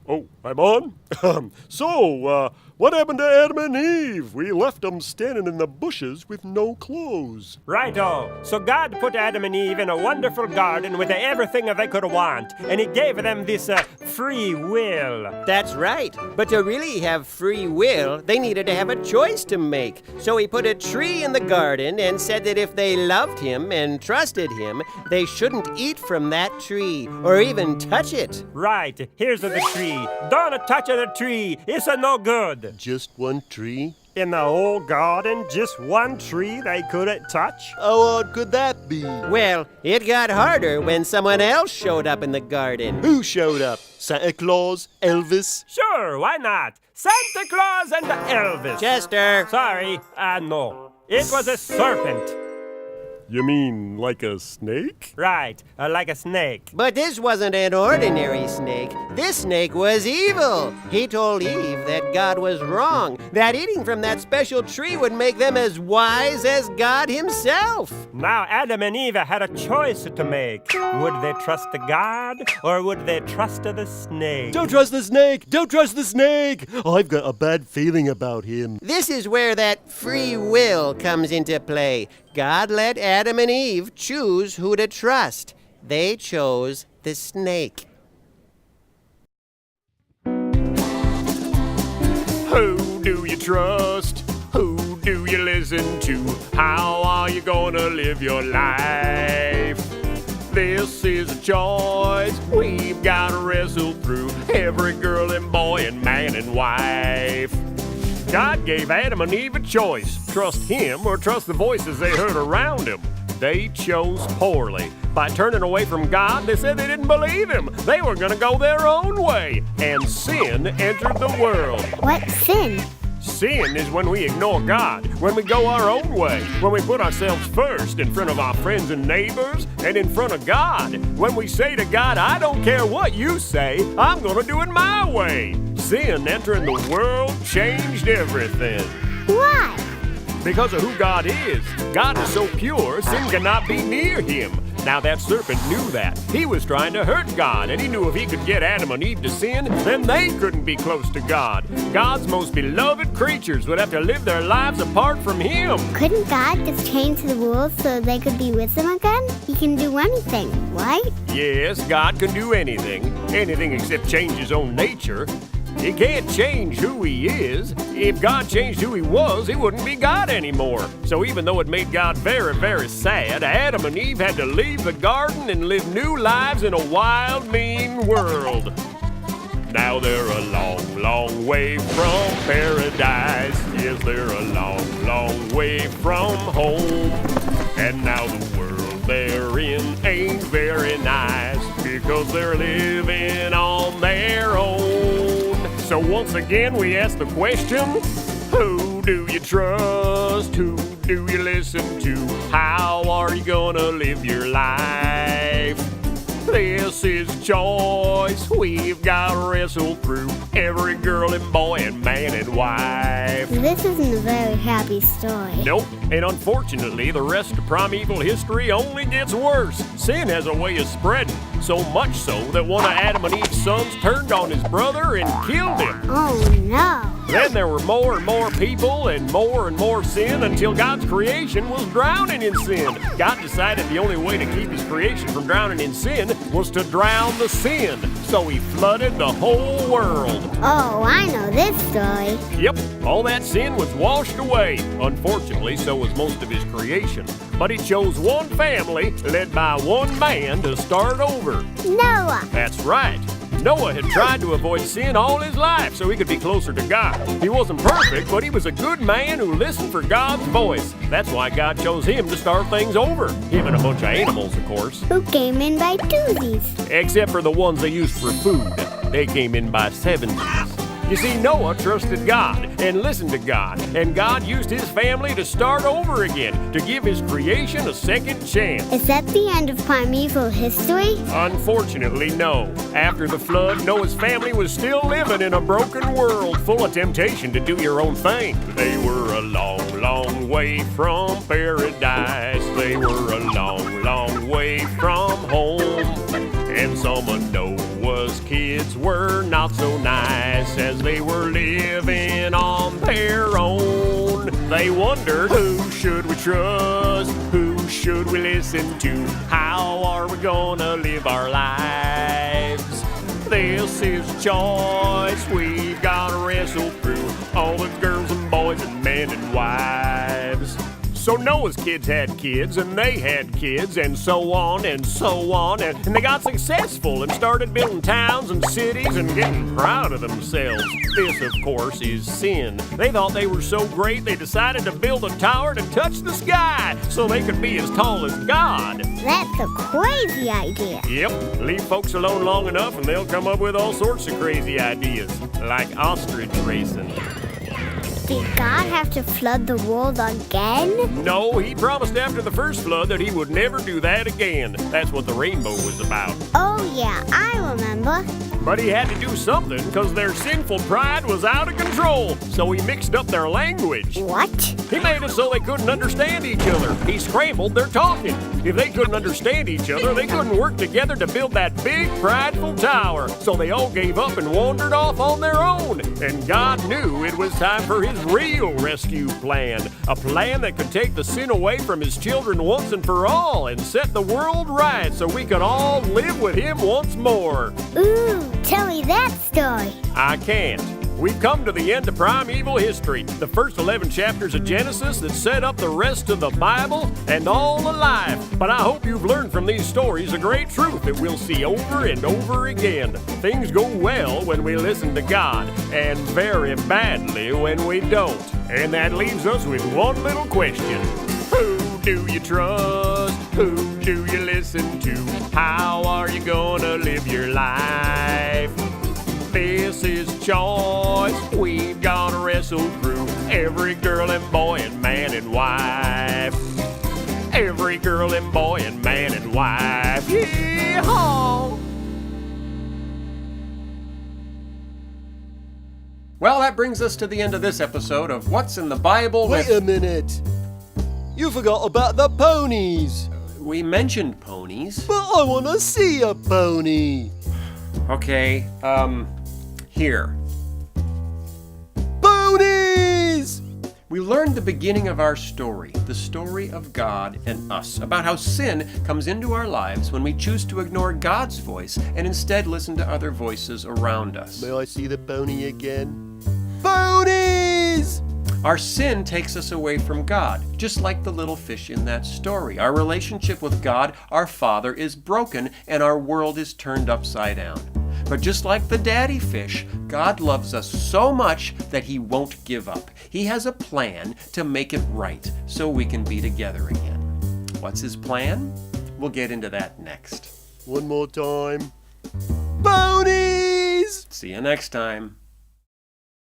Oh, I'm on? What happened to Adam and Eve? We left them standing in the bushes with no clothes. Righto. So God put Adam and Eve in a wonderful garden with everything that they could want, and He gave them this free will. That's right. But to really have free will, they needed to have a choice to make. So He put a tree in the garden and said that if they loved Him and trusted Him, they shouldn't eat from that tree or even touch it. Right. Here's the tree. Don't touch the tree. It's no good. Just one tree? In the whole garden, just one tree they couldn't touch? How hard could that be? Well, it got harder when someone else showed up in the garden. Who showed up? Santa Claus? Elvis? Sure, why not? Santa Claus and Elvis. Chester! Sorry, no. It was a serpent. You mean like a snake? Right, like a snake. But this wasn't an ordinary snake. This snake was evil. He told Eve that God was wrong, that eating from that special tree would make them as wise as God Himself. Now Adam and Eve had a choice to make. Would they trust God or would they trust the snake? Don't trust the snake! Don't trust the snake! I've got a bad feeling about him. This is where that free will comes into play. God let Adam and Eve choose who to trust. They chose the snake. Who do you trust? Who do you listen to? How are you gonna live your life? This is a choice we've gotta wrestle through. Every girl and boy and man and wife. God gave Adam and Eve a choice. Trust Him or trust the voices they heard around Him. They chose poorly. By turning away from God, they said they didn't believe Him. They were going to go their own way. And sin entered the world. What's sin? Sin is when we ignore God, when we go our own way, when we put ourselves first in front of our friends and neighbors and in front of God. When we say to God, I don't care what you say, I'm going to do it my way. Sin entering the world changed everything. Why? Because of who God is. God is so pure, sin cannot be near Him. Now that serpent knew that. He was trying to hurt God, and he knew if he could get Adam and Eve to sin, then they couldn't be close to God. God's most beloved creatures would have to live their lives apart from Him. Couldn't God just change the rules so they could be with Him again? He can do anything, right? Yes, God can do anything. Anything except change His own nature. He can't change who He is. If God changed who He was, He wouldn't be God anymore. So even though it made God very, very sad, Adam and Eve had to leave the garden and live new lives in a wild, mean world. Now they're a long, long way from paradise. Yes, they're a long, long way from home. And now the world they're in ain't very nice because they're living on their own. So once again we ask the question, who do you trust? Who do you listen to? How are you gonna live your life? This is a choice we've got to wrestle through. Every girl and boy and man and wife. This isn't a very happy story. Nope, and unfortunately the rest of primeval history only gets worse. Sin has a way of spreading, so much so that one of Adam and Eve's sons turned on his brother and killed him. Oh no. Then there were more and more people and more sin until God's creation was drowning in sin. God decided the only way to keep His creation from drowning in sin was to drown the sin. So He flooded the whole world. Oh, I know this story. Yep, all that sin was washed away. Unfortunately, so was most of His creation. But He chose one family, led by one man, to start over. Noah. That's right. Noah had tried to avoid sin all his life so he could be closer to God. He wasn't perfect, but he was a good man who listened for God's voice. That's why God chose him to start things over. Him and a bunch of animals, of course. Who came in by twosies. Except for the ones they used for food. They came in by sevens. You see, Noah trusted God and listened to God, and God used his family to start over again, to give his creation a second chance. Is that the end of primeval history? Unfortunately, no. After the flood, Noah's family was still living in a broken world full of temptation to do your own thing. They were a long, long way from paradise. they were a long, long way from home. And some of Noah's kids were not so nice as they were living on their own. They wondered, who should we trust? Who should we listen to? How are we gonna live our lives? This is choice we've gotta wrestle through, all the girls and boys and men and wives. So Noah's kids had kids, and they had kids, and so on and so on, and they got successful and started building towns and cities and getting proud of themselves. This, of course, is sin. They thought they were so great they decided to build a tower to touch the sky so they could be as tall as God. That's a crazy idea. Yep, leave folks alone long enough and they'll come up with all sorts of crazy ideas, like ostrich racing. Did God have to flood the world again? No, he promised after the first flood that he would never do that again. That's what the rainbow was about. Oh yeah, I remember. But he had to do something because their sinful pride was out of control. So he mixed up their language. What? He made it so they couldn't understand each other. He scrambled their talking. If they couldn't understand each other, they couldn't work together to build that big, prideful tower. So they all gave up and wandered off on their own. And God knew it was time for his real rescue plan. A plan that could take the sin away from his children once and for all and set the world right so we could all live with him once more. Ooh, tell me that story. I can't. We've come to the end of primeval history, the first 11 chapters of Genesis that set up the rest of the Bible and all of life. But I hope you've learned from these stories a great truth that we'll see over and over again. Things go well when we listen to God, and very badly when we don't. And that leaves us with one little question. Who do you trust? Who do you listen to? How are you gonna live your life? This is choice we've gotta wrestle through, every girl and boy and man and wife. Every girl and boy and man and wife. Yee-haw! Well, that brings us to the end of this episode of What's in the Bible. Wait a minute. You forgot about the ponies. We mentioned ponies. But I want to see a pony. Okay, here. Ponies! We learned the beginning of our story, the story of God and us, about how sin comes into our lives when we choose to ignore God's voice and instead listen to other voices around us. May I see the pony again? Ponies! Our sin takes us away from God, just like the little fish in that story. Our relationship with God, our Father, is broken and our world is turned upside down. But just like the daddy fish, God loves us so much that he won't give up. He has a plan to make it right so we can be together again. What's his plan? We'll get into that next. One more time. Ponies! See you next time.